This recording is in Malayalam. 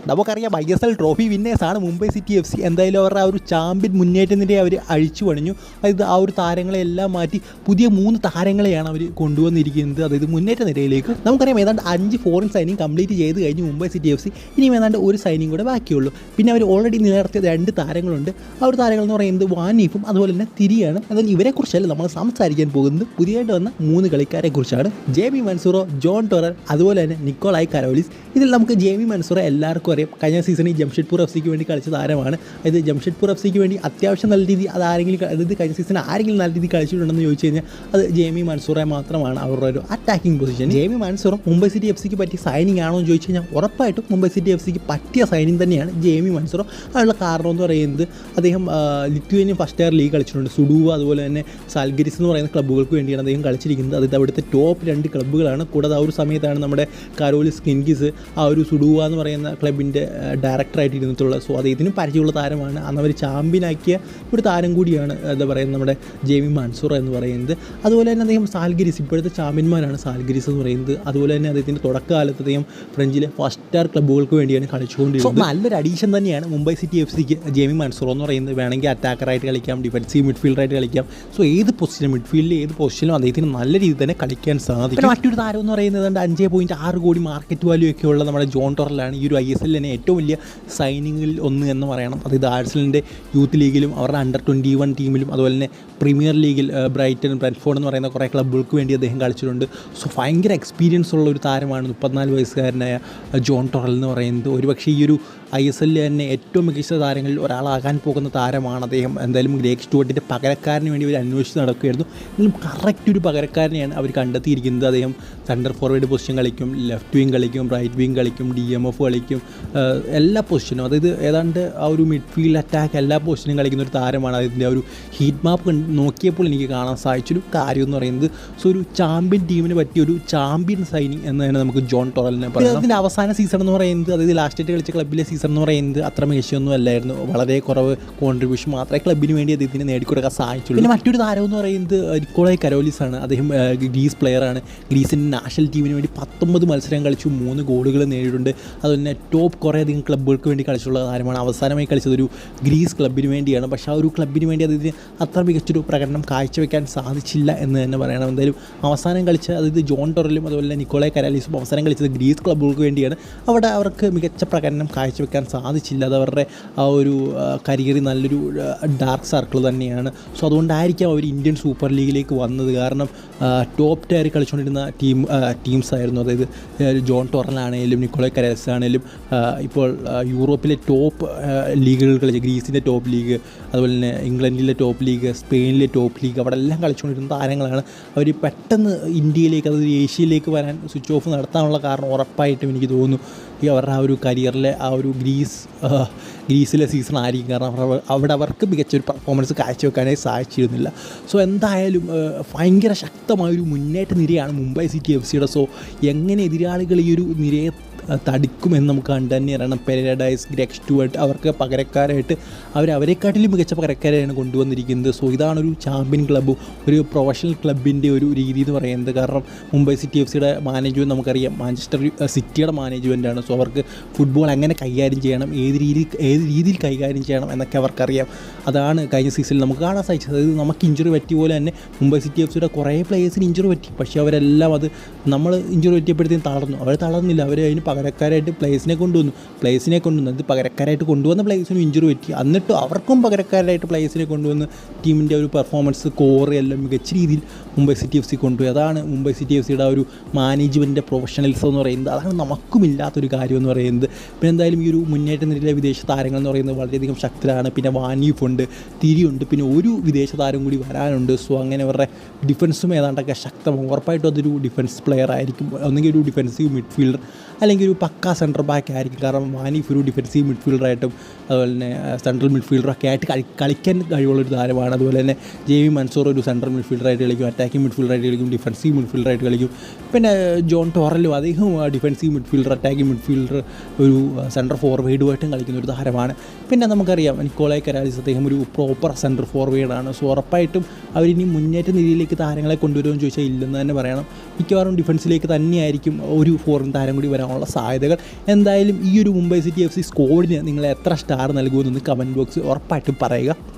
നമുക്കറിയാം ISL ട്രോഫി വിന്നേഴ്സാണ് മുംബൈ സിറ്റി FC. എന്തായാലും അവരുടെ ആ ഒരു ചാമ്പ്യൻ മുന്നേറ്റത്തിൻ്റെ അവർ അഴിച്ചു പണിഞ്ഞു. അതായത് ആ ഒരു താരങ്ങളെല്ലാം മാറ്റി പുതിയ 3 താരങ്ങളെയാണ് അവർ കൊണ്ടുവന്നിരിക്കുന്നത്. അതായത് മുന്നേറ്റ നിരയിലേക്ക്. നമുക്കറിയാം ഏതാണ്ട് 5 ഫോറിൻ സൈനിങ് കംപ്ലീറ്റ് ചെയ്ത് കഴിഞ്ഞ് മുംബൈ സിറ്റി FC. ഇനിയും ഏതാണ്ട് ഒരു സൈനിങ് കൂടെ ബാക്കിയുള്ളൂ. പിന്നെ അവർ ഓൾറെഡി നിലനിർത്തിയ 2 താരങ്ങളുണ്ട്. ആ ഒരു താരങ്ങൾ എന്ന് പറയുന്നത് വാനീഫും അതുപോലെ തന്നെ തിരിയാണ്. എന്നാൽ ഇവരെക്കുറിച്ചല്ല നമ്മൾ സംസാരിക്കാൻ പോകുന്നത്. പുതിയതായിട്ട് വന്ന 3 കളിക്കാരെ കുറിച്ചാണ്. ജേമി മൻസൂറോ, ജോൺ ടൊറൽ, അതുപോലെ തന്നെ നിക്കോളായി കരോലിസ്. ഇതിൽ നമുക്ക് ജേമി മൻസൂറോ എല്ലാവർക്കും അറിയാം. കഴിഞ്ഞ സീസണിൽ ജംഷഡ്പൂർ FCക്ക് വേണ്ടി കളിച്ച താരമാണ്. അതായത് ജംഷഡ്പൂർ FCക്ക് വേണ്ടി അത്യാവശ്യം നല്ല രീതി അതായത് കഴിഞ്ഞ സീസൺ ആരെങ്കിലും നല്ല രീതി കളിച്ചിട്ടുണ്ടെന്ന് ചോദിച്ചു കഴിഞ്ഞാൽ അത് ജേമി മൻസൂറെ മാത്രമാണ്. അവരുടെ ഒരു അറ്റാക്കിംഗ് പൊസിഷൻ. ജേമി മൻസൂറും മുംബൈ സിറ്റി FCക്ക് പറ്റിയ സൈനിങ് ആണോ എന്ന് ചോദിച്ചു കഴിഞ്ഞാൽ ഉറപ്പായിട്ടും മുംബൈ സിറ്റി FCക്ക് പറ്റിയ സൈനിങ് തന്നെയാണ് ജേമി മൻസൂറോ. അതിനുള്ള കാരണം എന്ന് പറയുന്നത് അദ്ദേഹം ലിത്വേനിയൻ ഫസ്റ്റ് ഇയർ ലീഗ് കളിച്ചിട്ടുണ്ട്. സുഡുവ അതുപോലെ തന്നെ സാൽഗിരിസ് എന്ന് പറയുന്ന ക്ലബ്ബുകൾക്ക് വേണ്ടിയാണ് അദ്ദേഹം കളിച്ചിരിക്കുന്നത്. അതായത് അവിടുത്തെ ടോപ്പ് 2 ക്ലബ്ബുകളാണ്. കൂടാതെ ആ ഒരു സമയത്താണ് നമ്മുടെ കരോലിസ് കിൻഗിസ് ആ ഒരു സുഡുവ എന്ന് പറയുന്ന ക്ലബിൻ്റെ ഡയറക്ടറായിട്ട് ഇരുന്നിട്ടുള്ളത്. സോ അദ്ദേഹത്തിനും പരിചയമുള്ള താരമാണ്. അന്ന് അവർ ചാമ്പ്യനാക്കിയ ഒരു താരം കൂടിയാണ് എന്താ പറയുന്നത് നമ്മുടെ ജേമി മൻസൂർ എന്ന് പറയുന്നത്. അതുപോലെ തന്നെ അദ്ദേഹം സാൽഗിരിസ് ഇപ്പോഴത്തെ ചാമ്പ്യന്മാരാണ് സാൽഗിരിസ് എന്ന് പറയുന്നത്. അതുപോലെ തന്നെ അദ്ദേഹത്തിൻ്റെ തുടക്കകാലത്ത് അദ്ദേഹം ഫ്രഞ്ചിലെ ഫസ്റ്റ് സ്റ്റാർ ക്ലബ്ബുകൾക്ക് വേണ്ടിയാണ് കളിച്ചുകൊണ്ടിരുന്നത്. നല്ലൊരു അഡീഷൻ തന്നെയാണ് മുംബൈ സിറ്റി FCക്ക് ജേമി മൻസൂർ എന്ന് പറയുന്നത്. വേണമെങ്കിൽ അറ്റാക്കറായിട്ട് കളിക്കാം, ഡിഫൻസീവ് മിഡ്ഫീൽഡറായിട്ട് കളിക്കാം. സോ ഏത് പൊസിഷനും മിഡ്ഫീൽഡിൽ ഏത് പൊസിഷനിലും അദ്ദേഹത്തിന് നല്ല രീതിയിൽ തന്നെ കളിക്കാൻ സാധിക്കും. മറ്റൊരു താരം എന്ന് പറയുന്നത് 5.6 കോടി മാർക്കറ്റ് വാല്യൂ ഒക്കെ ഉള്ള നമ്മുടെ ജോൺ ടൊറലാണ്. ഈ ഒരു ISL തന്നെ ഏറ്റവും വലിയ സൈനിങ്ങിൽ ഒന്ന് എന്ന് പറയണം. അതായത് ആഴ്സണലിൻ്റെ യൂത്ത് ലീഗിലും അവരുടെ അണ്ടർ 21 ടീമിലും അതുപോലെ തന്നെ പ്രീമിയർ ലീഗിൽ ബ്രൈറ്റൺ, ബ്രെഡ്ഫോർഡ് എന്ന് പറയുന്ന കുറേ ക്ലബ്ബുകൾക്ക് വേണ്ടി അദ്ദേഹം കളിച്ചിട്ടുണ്ട്. സോ ഭയങ്കര എക്സ്പീരിയൻസ് ഉള്ള ഒരു താരമാണ് 34 വയസ്സുകാരനായ ജോൺ ടൊറൽ എന്ന് പറയുന്നത്. ഒരുപക്ഷേ ഈ ഒരു ISL തന്നെ ഏറ്റവും മികച്ച താരങ്ങളിൽ ഒരാളാകാൻ പോകുന്ന താരമാണ് അദ്ദേഹം. എന്തായാലും ഗ്രേഗ് സ്റ്റുവർട്ടിൻ്റെ പകരക്കാരന് വേണ്ടി അവർ അന്വേഷിച്ച് നടക്കുകയായിരുന്നു. എങ്കിലും കറക്റ്റ് ഒരു പകരക്കാരനെയാണ് അവർ കണ്ടെത്തിയിരിക്കുന്നത്. അദ്ദേഹം സെൻറ്റർ ഫോർവേഡ് പൊസിഷൻ കളിക്കും, ലെഫ്റ്റ് വിങ് കളിക്കും, റൈറ്റ് വിങ് കളിക്കും, DMF കളിക്കും, എല്ലാ പൊസിഷനും. അതായത് ഏതാണ്ട് ആ ഒരു മിഡ്ഫീൽഡ് അറ്റാക്ക് എല്ലാ പൊസിഷനും കളിക്കുന്ന ഒരു താരമാണ്. അതിൻ്റെ ആ ഒരു ഹീറ്റ് മാപ്പ് നോക്കിയപ്പോൾ എനിക്ക് കാണാൻ സാധിച്ചൊരു കാര്യം എന്ന് പറയുന്നത് സോ ഒരു ചാമ്പ്യൻ ടീമിന് പറ്റിയ ഒരു ചാമ്പ്യൻ സൈനിങ് എന്ന് തന്നെ നമുക്ക് ജോൺ ടൊറലിനെ പറയാം. അതിൻ്റെ അവസാന സീസൺ എന്ന് പറയുന്നത് അതായത് ലാസ്റ്റായിട്ട് കളിച്ച ക്ലബ്ബിലെ സീസൺ എന്ന് പറയുന്നത് അത്ര മികച്ചൊന്നും അല്ലായിരുന്നു. വളരെ കുറവ് കോൺട്രിബ്യൂഷൻ മാത്രമേ ക്ലബ്ബിന് വേണ്ടി അദ്ദേഹത്തിന് നേടിക്കൊടുക്കാൻ സാധിച്ചുള്ളൂ. പിന്നെ മറ്റൊരു താരം എന്ന് പറയുന്നത് നിക്കോളായി കരോലിസ് ആണ്. അദ്ദേഹം ഗ്രീസ് പ്ലെയറാണ്. ഗ്രീസിൻ്റെ നാഷണൽ ടീമിന് വേണ്ടി 19 മത്സരം കളിച്ചു, 3 ഗോളുകൾ നേടിയിട്ടുണ്ട്. അതുപോലെ തന്നെ ടോപ്പ് കുറേയധികം ക്ലബ്ബുകൾക്ക് വേണ്ടി കളിച്ചുള്ള താരമാണ്. അവസാനമായി കളിച്ചത് ഒരു ഗ്രീസ് ക്ലബ്ബിന് വേണ്ടിയാണ്. പക്ഷേ ആ ഒരു ക്ലബ്ബിന് വേണ്ടി അദ്ദേഹത്തിന് അത്ര മികച്ചൊരു പ്രകടനം കാഴ്ചവെക്കാൻ സാധിച്ചില്ല എന്ന് തന്നെ പറയണം. എന്തായാലും അവസാനം കളിച്ച അതായത് ജോൺ ടൊറലും അതുപോലെ തന്നെ നിക്കോളായി കരോലിസും അവസാനം കളിച്ചത് ഗ്രീസ് ക്ലബ്ബുകൾക്ക് വേണ്ടിയാണ്. അവിടെ അവർക്ക് മികച്ച പ്രകടനം കാഴ്ചവെക്കാൻ സാധിച്ചില്ല. അത് അവരുടെ ആ ഒരു കരിയറിൽ നല്ലൊരു ഡാർക്ക് സർക്കിൾ തന്നെയാണ്. സോ അതുകൊണ്ടായിരിക്കാം അവർ ഇന്ത്യൻ സൂപ്പർ ലീഗിലേക്ക് വന്നത്. കാരണം ടോപ്പ് ടയർ കളിച്ചുകൊണ്ടിരുന്ന ടീംസ് ആയിരുന്നു. അതായത് ജോൺ ടൊറലാണേലും നിക്കോളായി കരോലിസ് ആണെങ്കിലും ഇപ്പോൾ യൂറോപ്പിലെ ടോപ്പ് ലീഗുകൾ കളിച്ച ഗ്രീസിൻ്റെ ടോപ്പ് ലീഗ്, അതുപോലെ തന്നെ ഇംഗ്ലണ്ടിലെ ടോപ്പ് ലീഗ്, സ്പെയിനിലെ ടോപ്പ് ലീഗ്, അവിടെ എല്ലാം കളിച്ചുകൊണ്ടിരുന്ന താരങ്ങളാണ്. അവർ പെട്ടെന്ന് ഇന്ത്യയിലേക്ക് അതായത് ഏഷ്യയിലേക്ക് വരാൻ സ്വിച്ച് ഓഫ് നടത്താനുള്ള കാരണം ഉറപ്പായിട്ടും എനിക്ക് തോന്നുന്നു ഈ അവരുടെ ആ ഒരു കരിയറിലെ ആ ഒരു ഗ്രീസിലെ സീസൺ ആയിരിക്കും. കാരണം അവിടെ അവർക്ക് മികച്ചൊരു പെർഫോമൻസ് കാഴ്ചവെക്കാനായി സാധിച്ചിരുന്നില്ല. സോ എന്തായാലും ഭയങ്കര ശക്തമായൊരു മുന്നേറ്റ നിരയാണ് മുംബൈ സിറ്റി FCയുടെ. സോ എങ്ങനെ എതിരാളികൾ ഈ ഒരു നിരയെ തടിക്കുമെന്ന് നമുക്ക് കണ്ടു തന്നെ അറിയണം. പെരഡൈസ്, ഗ്രെഗ് സ്റ്റുവർട്ട് അവർക്ക് പകരക്കാരായിട്ട് അവരെക്കാട്ടിലും മികച്ച പകരക്കാരെയാണ് കൊണ്ടുവന്നിരിക്കുന്നത്. സോ ഇതാണൊരു ചാമ്പ്യൻ ക്ലബ്ബും ഒരു പ്രൊഫഷണൽ ക്ലബിൻ്റെ ഒരു രീതി എന്ന് പറയുന്നത്. കാരണം മുംബൈ സിറ്റി FCയുടെ മാനേജ്മെൻറ്റ് നമുക്കറിയാം മാഞ്ചസ്റ്റർ സിറ്റിയുടെ മാനേജ്മെൻറ്റാണ്. സോ അവർക്ക് ഫുട്ബോൾ എങ്ങനെ കൈകാര്യം ചെയ്യണം, ഏത് രീതിയിൽ കൈകാര്യം ചെയ്യണം എന്നൊക്കെ അവർക്കറിയാം. അതാണ് കഴിഞ്ഞ സീസണിൽ നമുക്ക് കാണാൻ സാധിച്ചത്. അതായത് നമുക്ക് ഇഞ്ചുറി പറ്റിയ പോലെ തന്നെ മുംബൈ സിറ്റി FCയുടെ കുറേ പ്ലേയേഴ്സിന് ഇഞ്ചുറി പറ്റി. പക്ഷേ അവരെല്ലാം അത് നമ്മൾ ഇഞ്ചുറി പറ്റിയപ്പോഴത്തേക്കും തളർന്നു. അവർ തളർന്നില്ല. അവർ അതിന് പകരക്കാരായിട്ട് പ്ലേയേഴ്സിനെ കൊണ്ടുവന്നു. അത് പകരക്കാരായിട്ട് കൊണ്ടുവന്ന പ്ലേയേഴ്സിനും ഇഞ്ചുറി പറ്റി. എന്നിട്ട് അവർക്കും പകരക്കാരായിട്ട് പ്ലേയേഴ്സിനെ കൊണ്ടുവന്ന് ടീമിൻ്റെ ഒരു പെർഫോമൻസ് കോർ എല്ലാം മികച്ച രീതിയിൽ മുംബൈ സിറ്റി FC കൊണ്ടുപോയി. അതാണ് മുംബൈ സിറ്റി FCയുടെ ആ ഒരു മാനേജ്മെൻറ്റിൻ്റെ പ്രൊഫഷണലിസം എന്ന് പറയുന്നത്. അതാണ് നമുക്കുമില്ലാത്തൊരു കാര്യം എന്ന് പറയുന്നത്. പിന്നെ എന്തായാലും ഈ ഒരു മുന്നേറ്റ നിരയിലെ വിദേശ താരങ്ങൾ എന്ന് പറയുന്നത് വളരെയധികം ശക്തരാണ്. പിന്നെ വാനീഫുണ്ട്, തിരിയുണ്ട്, പിന്നെ ഒരു വിദേശ താരം കൂടി വരാനുണ്ട്. സോ അങ്ങനെ അവരുടെ ഡിഫൻസും ഏതാണ്ടൊക്കെ ശക്തമാകും. ഉറപ്പായിട്ടും അതൊരു ഡിഫൻസ് പ്ലെയർ ആയിരിക്കും. ഒന്നെങ്കിൽ ഒരു ഡിഫൻസീവ് മിഡ്ഫീൽഡർ അല്ലെങ്കിൽ ഒരു പക്ക സെൻറ്റർ ബാക്ക് ആയിരിക്കും. കാരണം വാനീഫ് ഒരു ഡിഫൻസീവ് മിഡ്ഫീൽഡറായിട്ടും അതുപോലെ തന്നെ സെൻട്രൽ മിഡ്ഫീൽഡറൊക്കെ ആയിട്ട് കളിക്കാൻ കഴിവുള്ളൊരു താരമാണ്. അതുപോലെ തന്നെ ജേമി മൻസൂർ ഒരു സെൻട്രൽ മിഡ്ഫീൽഡറായിട്ട് കളിക്കും, അറ്റാക്കിംഗ് മിഡ്ഫീൽഡറായിട്ട് കളിക്കും, ഡിഫൻസീവ് മിഡ്ഫീൽഡറായിട്ട് കളിക്കും. പിന്നെ ജോൺ ടൊറലും അദ്ദേഹം ഡിഫൻസീവ് മിഡ്ഫീൽഡർ, അറ്റാക്കിംഗ് മിഡ്ഫീൽഡർ, ഒരു സെൻറ്റർ ഫോർവേഡുമായിട്ടും കളിക്കുന്ന ഒരു താരമാണ്. പിന്നെ നമുക്കറിയാം നിക്കോളായി കരോലിസ് അദ്ദേഹം ഒരു പ്രോപ്പർ സെൻറ്റർ ഫോർവേഡാണ്. സോ ഉറപ്പായിട്ടും അവരിനി മുന്നേറ്റ നിരയിലേക്ക് താരങ്ങളെ കൊണ്ടുവരുമെന്ന് ചോദിച്ചാൽ ഇല്ലെന്ന് തന്നെ പറയണം. മിക്കവാറും ഡിഫൻസിലേക്ക് തന്നെയായിരിക്കും ഒരു ഫോറിൻ താരം കൂടി വരാനുള്ള സാധ്യതകൾ. എന്തായാലും ഈ ഒരു മുംബൈ സിറ്റി FC സ്ക്വാഡിന് നിങ്ങൾ എത്ര സ്റ്റാർ നൽകുമെന്ന് കമൻറ്റ് ബോക്സിൽ ഉറപ്പായിട്ടും പറയുക.